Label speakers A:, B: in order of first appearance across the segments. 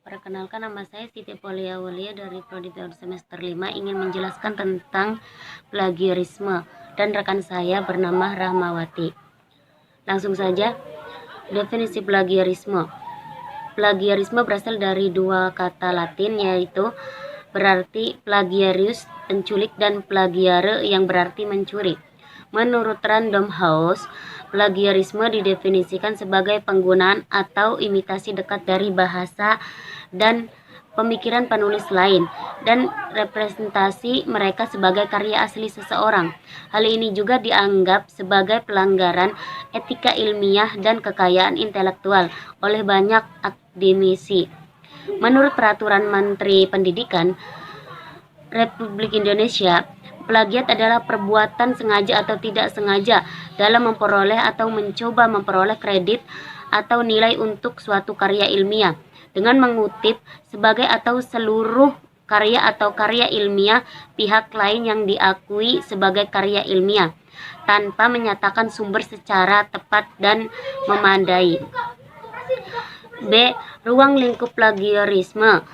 A: Perkenalkan, nama saya Siti Polia Walia dari Prodi Teori Semester 5, ingin menjelaskan tentang plagiarisme, dan rekan saya bernama Rahmawati. Langsung saja, definisi plagiarisme. Plagiarisme berasal dari dua kata Latin, yaitu berarti plagiarius, penculik, dan plagiare yang berarti mencuri. Menurut Random House, plagiarisme didefinisikan sebagai penggunaan atau imitasi dekat dari bahasa dan pemikiran penulis lain dan representasi mereka sebagai karya asli seseorang. Hal ini juga dianggap sebagai pelanggaran etika ilmiah dan kekayaan intelektual oleh banyak akademisi. Menurut Peraturan Menteri Pendidikan Republik Indonesia, plagiat adalah perbuatan sengaja atau tidak sengaja dalam memperoleh atau mencoba memperoleh kredit atau nilai untuk suatu karya ilmiah dengan mengutip sebagai atau seluruh karya atau karya ilmiah pihak lain yang diakui sebagai karya ilmiah tanpa menyatakan sumber secara tepat dan memadai. B. Ruang lingkup plagiarisme.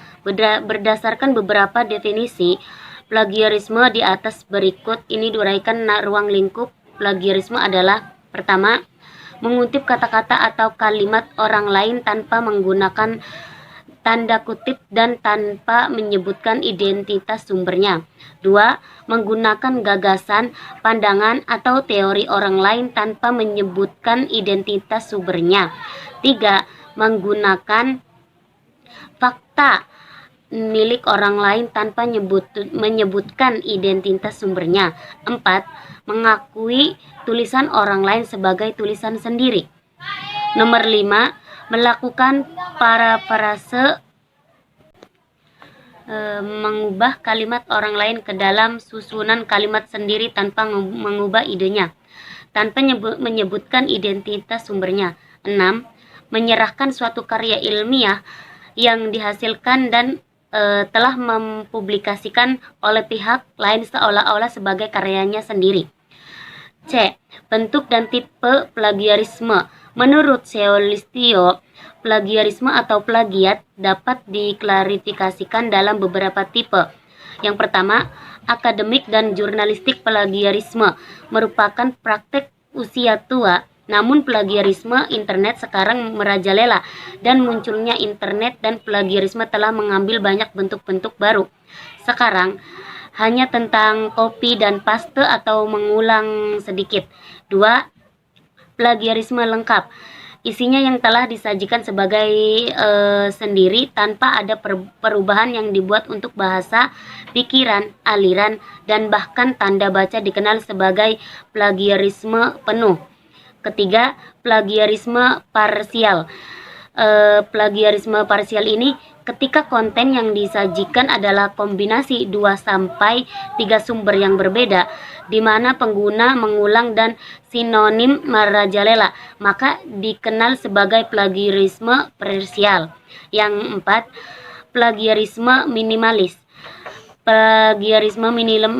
A: Berdasarkan beberapa definisi plagiarisme di atas berikut ini diuraikan. Ruang lingkup plagiarisme adalah: pertama, mengutip kata-kata atau kalimat orang lain tanpa menggunakan tanda kutip dan tanpa menyebutkan identitas sumbernya. 2. Menggunakan gagasan, pandangan, atau teori orang lain tanpa menyebutkan identitas sumbernya. 3. Menggunakan fakta milik orang lain tanpa menyebutkan identitas sumbernya. 4. Mengakui tulisan orang lain sebagai tulisan sendiri. Nomor 5. Melakukan parafrase, mengubah kalimat orang lain ke dalam susunan kalimat sendiri tanpa mengubah idenya, tanpa menyebutkan identitas sumbernya. 6. Menyerahkan suatu karya ilmiah yang dihasilkan dan telah mempublikasikan oleh pihak lain seolah-olah sebagai karyanya sendiri. C. Bentuk dan tipe plagiarisme. Menurut Seolistio, plagiarisme atau plagiat dapat diklarifikasikan dalam beberapa tipe. Yang pertama, akademik dan jurnalistik plagiarisme merupakan praktek usia tua. Namun plagiarisme internet sekarang merajalela, dan munculnya internet dan plagiarisme telah mengambil banyak bentuk-bentuk baru. Sekarang hanya tentang copy dan paste atau mengulang sedikit. 2. Plagiarisme lengkap. Isinya yang telah disajikan sebagai sendiri tanpa ada perubahan yang dibuat untuk bahasa, pikiran, aliran, dan bahkan tanda baca dikenal sebagai plagiarisme penuh. Ketiga, plagiarisme parsial. Plagiarisme parsial ini ketika konten yang disajikan adalah kombinasi 2-3 sumber yang berbeda, di mana pengguna mengulang dan sinonim merajalela, maka dikenal sebagai plagiarisme parsial. Yang 4, plagiarisme minimalis. Plagiarisme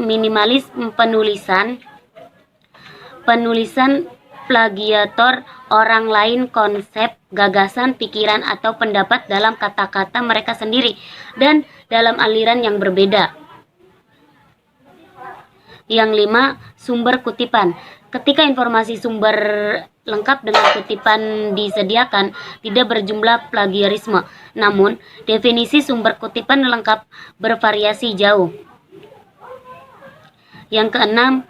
A: minimalis penulisan plagiator orang lain konsep, gagasan, pikiran, atau pendapat dalam kata-kata mereka sendiri dan dalam aliran yang berbeda. Yang 5, sumber kutipan. Ketika informasi sumber lengkap dengan kutipan disediakan, tidak berjumlah plagiarisme. Namun, definisi sumber kutipan lengkap bervariasi jauh. Yang keenam,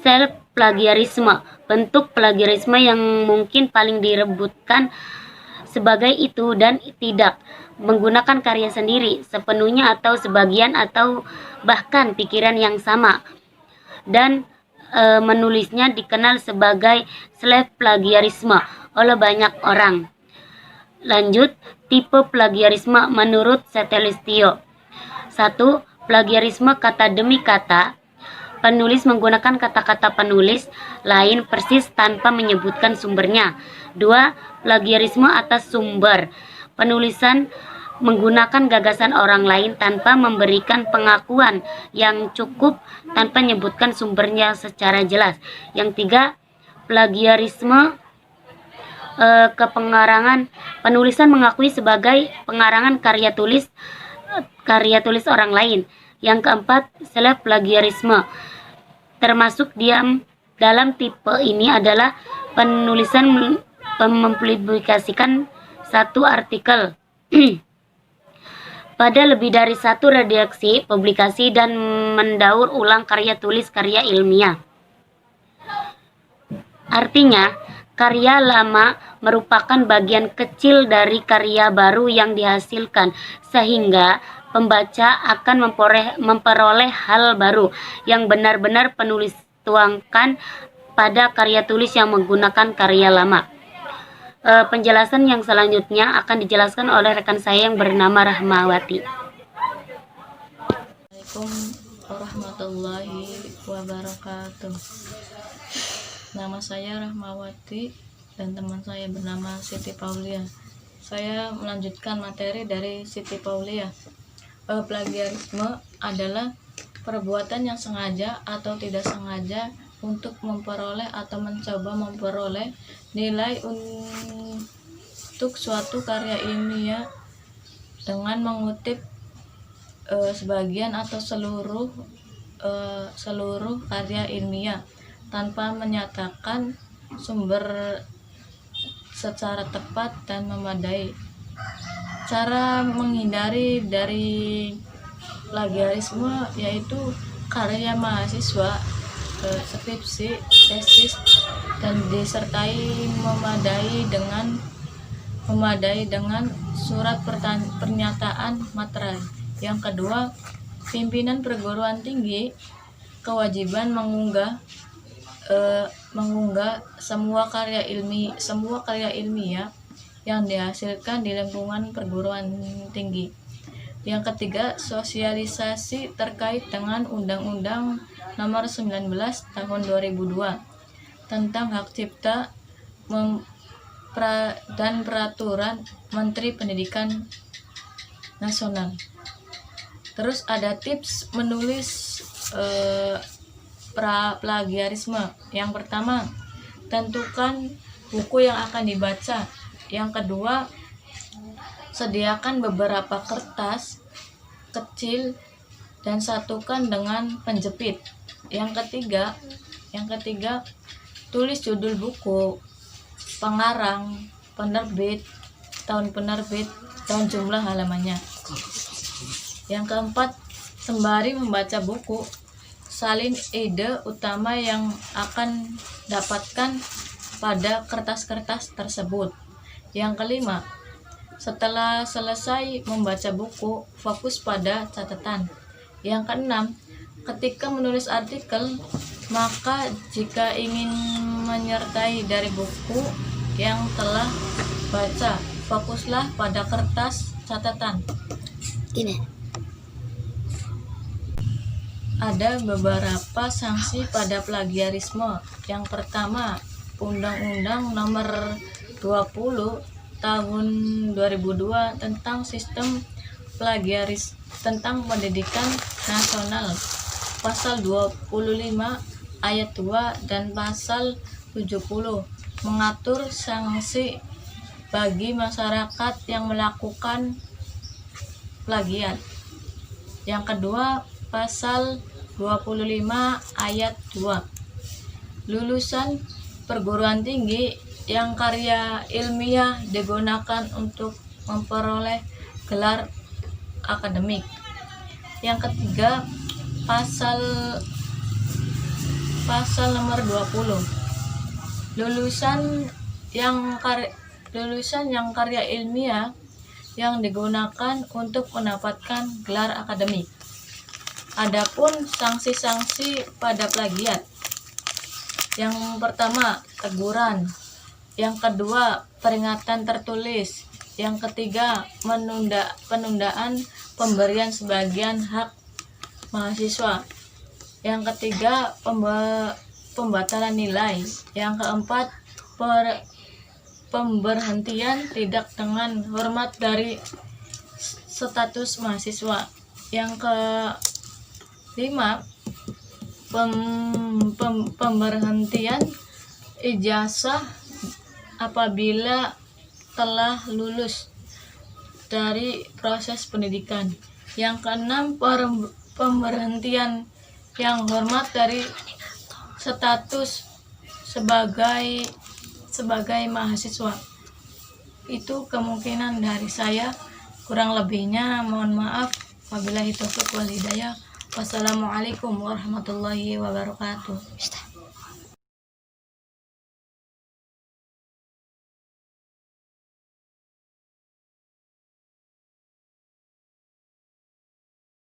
A: self plagiarisme. Bentuk plagiarisme yang mungkin paling direbutkan sebagai itu dan tidak menggunakan karya sendiri sepenuhnya atau sebagian atau bahkan pikiran yang sama dan menulisnya dikenal sebagai self plagiarisme oleh banyak orang. Lanjut, tipe plagiarisme menurut Setelistio. 1. Plagiarisme kata demi kata. Penulis menggunakan kata-kata penulis lain persis tanpa menyebutkan sumbernya. 2. Plagiarisme atas sumber. Penulisan menggunakan gagasan orang lain tanpa memberikan pengakuan yang cukup tanpa menyebutkan sumbernya secara jelas. Yang 3. Plagiarisme kepengarangan. Penulisan mengakui sebagai pengarangan karya tulis orang lain. Yang keempat, self plagiarisme. Termasuk dalam tipe ini adalah penulisan mempublikasikan satu artikel pada lebih dari satu redaksi publikasi dan mendaur ulang karya ilmiah. Artinya, karya lama merupakan bagian kecil dari karya baru yang dihasilkan, sehingga pembaca akan memperoleh hal baru yang benar-benar penulis tuangkan pada karya tulis yang menggunakan karya lama. Penjelasan yang selanjutnya akan dijelaskan oleh rekan saya yang bernama Rahmawati.
B: Assalamualaikum warahmatullahi wabarakatuh. Nama saya Rahmawati dan teman saya bernama Siti Paulia. Saya melanjutkan materi dari Siti Paulia. Plagiarisme adalah perbuatan yang sengaja atau tidak sengaja untuk memperoleh atau mencoba memperoleh nilai untuk suatu karya ilmiah dengan mengutip sebagian atau seluruh karya ilmiah tanpa menyatakan sumber secara tepat dan memadai. Cara menghindari dari plagiarisme yaitu karya mahasiswa, skripsi, tesis, dan disertai memadai dengan surat pernyataan materai. Yang kedua, pimpinan perguruan tinggi kewajiban mengunggah semua karya ilmiah yang dihasilkan di lingkungan perguruan tinggi. Yang ketiga, sosialisasi terkait dengan Undang-Undang Nomor 19 Tahun 2002 tentang Hak Cipta dan Peraturan Menteri Pendidikan Nasional. Terus ada tips menulis plagiarisme. Yang pertama, tentukan buku yang akan dibaca. Yang kedua, sediakan beberapa kertas kecil dan satukan dengan penjepit. Yang ketiga, tulis judul buku, pengarang, penerbit, tahun penerbit, dan jumlah halamannya. Yang keempat, sembari membaca buku, salin ide utama yang akan dapatkan pada kertas-kertas tersebut. Yang kelima, setelah selesai membaca buku, fokus pada catatan. Yang keenam, ketika menulis artikel, maka jika ingin menyertai dari buku yang telah baca, fokuslah pada kertas catatan. Ada beberapa sanksi pada plagiarisme. Yang pertama, Undang-Undang Nomor 20 Tahun 2002 tentang Sistem tentang Pendidikan Nasional, Pasal 25 Ayat 2 dan Pasal 70 mengatur sanksi bagi masyarakat yang melakukan plagiat. Yang kedua, Pasal 25 Ayat 2. Lulusan perguruan tinggi yang karya ilmiah digunakan untuk memperoleh gelar akademik. Yang ketiga, pasal nomor 20. Lulusan yang karya ilmiah yang digunakan untuk mendapatkan gelar akademik. Adapun sanksi-sanksi pada plagiat. Yang pertama, teguran. Yang kedua, peringatan tertulis. Yang ketiga, penundaan pemberian sebagian hak mahasiswa. Yang ketiga, pembatalan nilai. Yang keempat, pemberhentian tidak dengan hormat dari status mahasiswa. Yang kelima, pemberhentian ijazah apabila telah lulus dari proses pendidikan. Yang keenam, pemberhentian yang hormat dari status sebagai mahasiswa. Itu kemungkinan dari saya. Kurang lebihnya mohon maaf. Wabillahi taufiq wal hidayah. Wassalamualaikum warahmatullahi wabarakatuh.